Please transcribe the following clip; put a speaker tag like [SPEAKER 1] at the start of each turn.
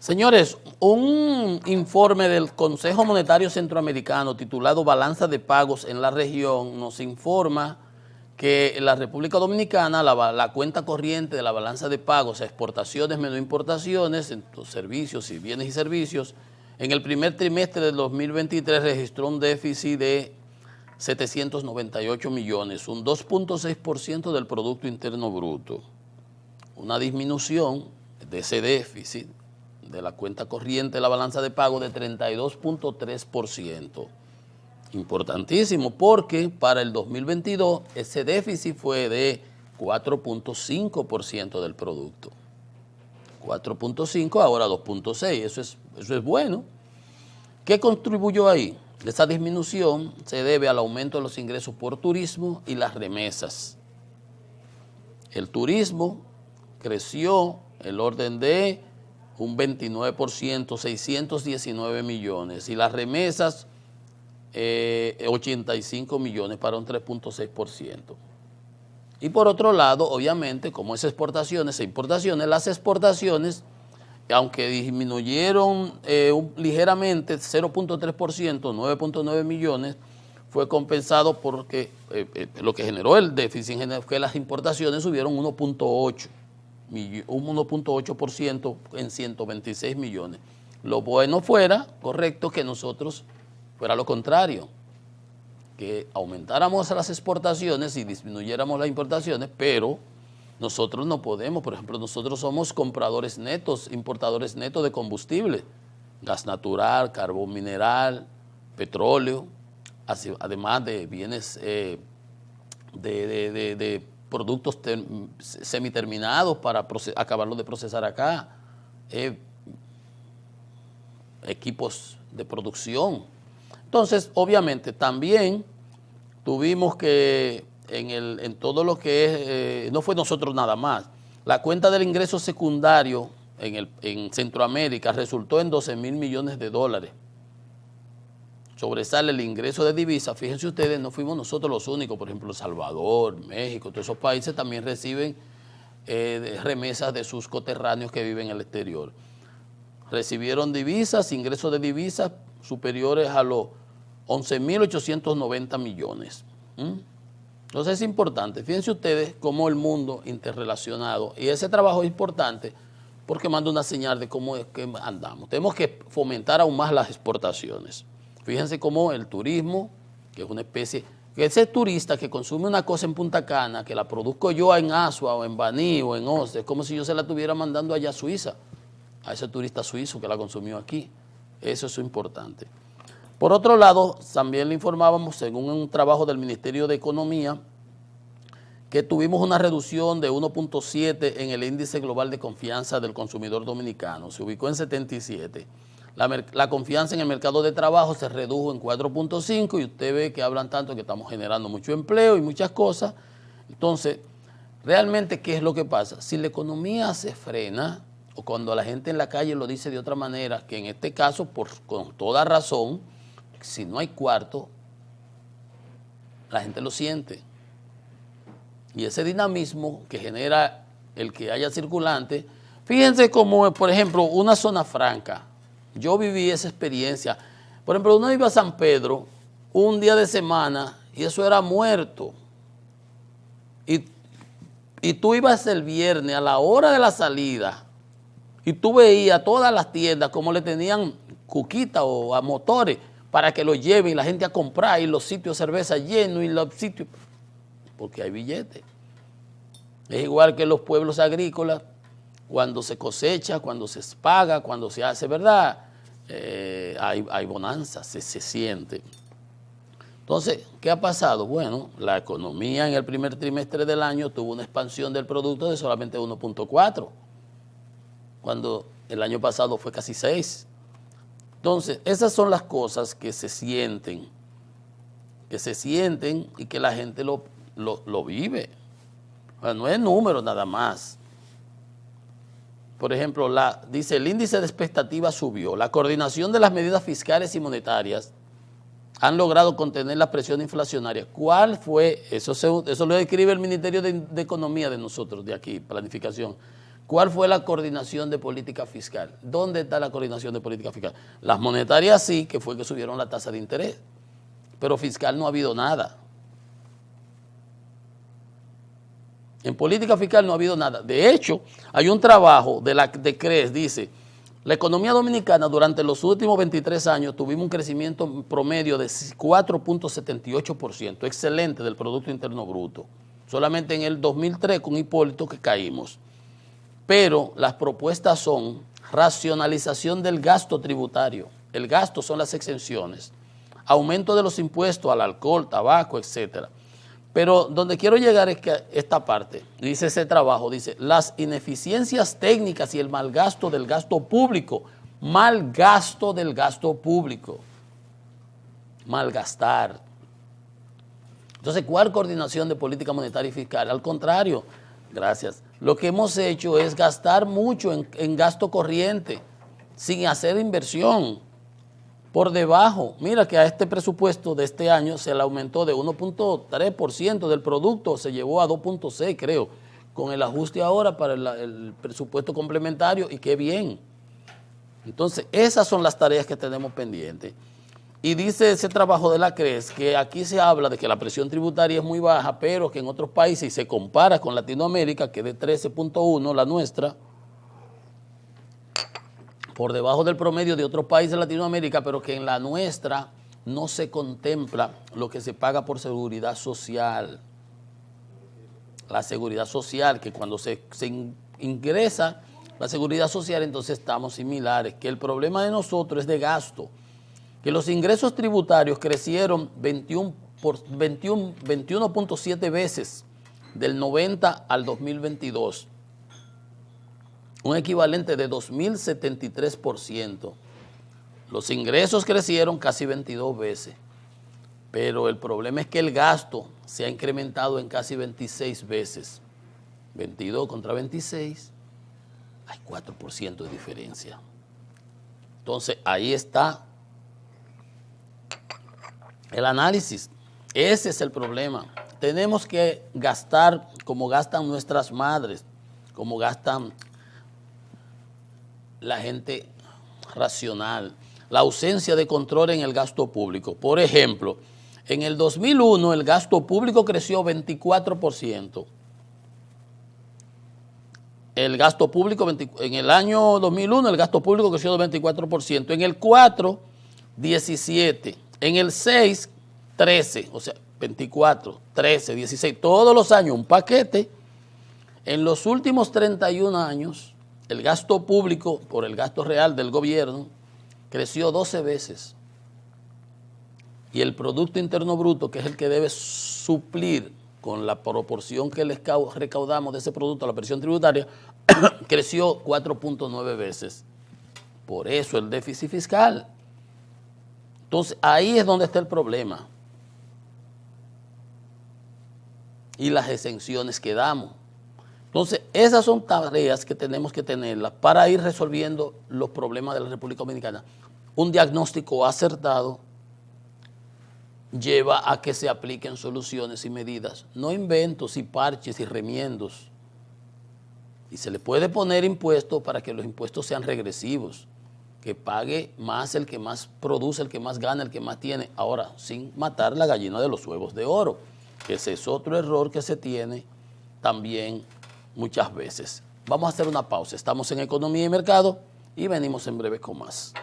[SPEAKER 1] Señores, un informe del Consejo Monetario Centroamericano titulado Balanza de Pagos en la Región nos informa que en la República Dominicana la cuenta corriente de la balanza de pagos a exportaciones menos importaciones en los servicios y bienes y servicios en el primer trimestre del 2023 registró un déficit de 798 millones, un 2.6% del Producto Interno Bruto, una disminución de ese déficit de la cuenta corriente de la balanza de pago de 32.3%. Importantísimo porque para el 2022 ese déficit fue de 4.5% del producto. 4.5, ahora 2.6, eso es bueno. ¿Qué contribuyó ahí? Esa disminución se debe al aumento de los ingresos por turismo y las remesas. El turismo creció el orden de un 29%, 619 millones, y las remesas 85 millones para un 3.6%. Y por otro lado, obviamente, como es exportaciones e importaciones, las exportaciones, aunque disminuyeron ligeramente, 0.3%, 9.9 millones, fue compensado porque lo que generó el déficit fue que las importaciones subieron 1.8% en 126 millones. Lo bueno fuera, correcto, que nosotros fuera lo contrario, que aumentáramos las exportaciones y disminuyéramos las importaciones, pero nosotros no podemos. Por ejemplo, nosotros somos compradores netos, importadores netos de combustible, gas natural, carbón mineral, petróleo, además de bienes de productos semiterminados para acabarlos de procesar acá, equipos de producción. Entonces, obviamente, también tuvimos que, en todo lo que es, no fue nosotros nada más, la cuenta del ingreso secundario en Centroamérica resultó en 12.000 millones de dólares. Sobresale el ingreso de divisas. Fíjense ustedes, no fuimos nosotros los únicos. Por ejemplo, El Salvador, México, todos esos países también reciben remesas de sus coterráneos que viven en el exterior. Recibieron divisas, ingresos de divisas superiores a los 11.890 millones. Entonces es importante. Fíjense ustedes cómo el mundo interrelacionado, y ese trabajo es importante porque manda una señal de cómo es que andamos. Tenemos que fomentar aún más las exportaciones. Fíjense cómo el turismo, que es una especie, que ese turista que consume una cosa en Punta Cana, que la produzco yo en Asua o en Baní o en Oce, es como si yo se la estuviera mandando allá a Suiza, a ese turista suizo que la consumió aquí. Eso es importante. Por otro lado, también le informábamos, según un trabajo del Ministerio de Economía, que tuvimos una reducción de 1.7 en el índice global de confianza del consumidor dominicano, se ubicó en 77. La confianza en el mercado de trabajo se redujo en 4.5 y usted ve que hablan tanto que estamos generando mucho empleo y muchas cosas. Entonces, realmente, ¿qué es lo que pasa? Si la economía se frena, o cuando la gente en la calle lo dice de otra manera, que en este caso, con toda razón, si no hay cuarto, la gente lo siente. Y ese dinamismo que genera el que haya circulante, fíjense como, por ejemplo, una zona franca. Yo viví esa experiencia. Por ejemplo, uno iba a San Pedro un día de semana y eso era muerto. Y tú ibas el viernes a la hora de la salida y tú veías todas las tiendas como le tenían cuquita o a motores para que lo lleven y la gente a comprar y los sitios de cerveza llenos y los sitios, porque hay billetes. Es igual que en los pueblos agrícolas, cuando se cosecha, cuando se paga, cuando se hace, ¿verdad? Hay bonanza, se siente. Entonces, ¿qué ha pasado? Bueno, la economía en el primer trimestre del año tuvo una expansión del producto de solamente 1.4, cuando el año pasado fue casi 6. Entonces, esas son las cosas que se sienten y que la gente lo vive. Bueno, no es número nada más. Por ejemplo, dice el índice de expectativas subió. La coordinación de las medidas fiscales y monetarias han logrado contener la presión inflacionaria. ¿Cuál fue? Eso lo escribe el Ministerio de Economía de nosotros, de aquí, planificación. ¿Cuál fue la coordinación de política fiscal? ¿Dónde está la coordinación de política fiscal? Las monetarias sí, que fue que subieron la tasa de interés, pero fiscal no ha habido nada. En política fiscal no ha habido nada. De hecho, hay un trabajo de CRES, dice, la economía dominicana durante los últimos 23 años tuvimos un crecimiento promedio de 4.78%, excelente del Producto Interno Bruto. Solamente en el 2003 con Hipólito que caímos. Pero las propuestas son racionalización del gasto tributario. El gasto son las exenciones. Aumento de los impuestos al alcohol, tabaco, etcétera. Pero donde quiero llegar es que esta parte, dice ese trabajo, dice, las ineficiencias técnicas y el mal gasto del gasto público. Mal gasto del gasto público. Malgastar. Entonces, ¿cuál coordinación de política monetaria y fiscal? Al contrario, gracias. Lo que hemos hecho es gastar mucho en gasto corriente, sin hacer inversión, por debajo. Mira que a este presupuesto de este año se le aumentó de 1.3% del producto, se llevó a 2.6 creo, con el ajuste ahora para el presupuesto complementario, y qué bien. Entonces, esas son las tareas que tenemos pendientes. Y dice ese trabajo de la CRES que aquí se habla de que la presión tributaria es muy baja, pero que en otros países, y se compara con Latinoamérica, que es de 13.1, la nuestra, por debajo del promedio de otros países de Latinoamérica, pero que en la nuestra no se contempla lo que se paga por seguridad social. La seguridad social, que cuando se ingresa la seguridad social, entonces estamos similares, que el problema de nosotros es de gasto, que los ingresos tributarios crecieron 21.7 veces del 90 al 2022, un equivalente de 2.073%. Los ingresos crecieron casi 22 veces, pero el problema es que el gasto se ha incrementado en casi 26 veces. 22 contra 26, hay 4% de diferencia. Entonces, ahí está el análisis. Ese es el problema. Tenemos que gastar como gastan nuestras madres, como gastan la gente racional. La ausencia de control en el gasto público. Por ejemplo, en el 2001 el gasto público creció 24%. El gasto público, en el año 2001 el gasto público creció 24%. En el 4, 17%. En el 6, 13%. O sea, 24, 13, 16. Todos los años un paquete. En los últimos 31 años, el gasto público por el gasto real del gobierno creció 12 veces. Y el Producto Interno Bruto, que es el que debe suplir con la proporción que recaudamos de ese producto a la presión tributaria, creció 4.9 veces. Por eso el déficit fiscal. Entonces, ahí es donde está el problema. Y las exenciones que damos. Entonces, esas son tareas que tenemos que tenerlas para ir resolviendo los problemas de la República Dominicana. Un diagnóstico acertado lleva a que se apliquen soluciones y medidas, no inventos y parches y remiendos. Y se le puede poner impuestos para que los impuestos sean regresivos, que pague más el que más produce, el que más gana, el que más tiene. Ahora, sin matar la gallina de los huevos de oro, que ese es otro error que se tiene también muchas veces. Vamos a hacer una pausa. Estamos en Economía y Mercado y venimos en breve con más.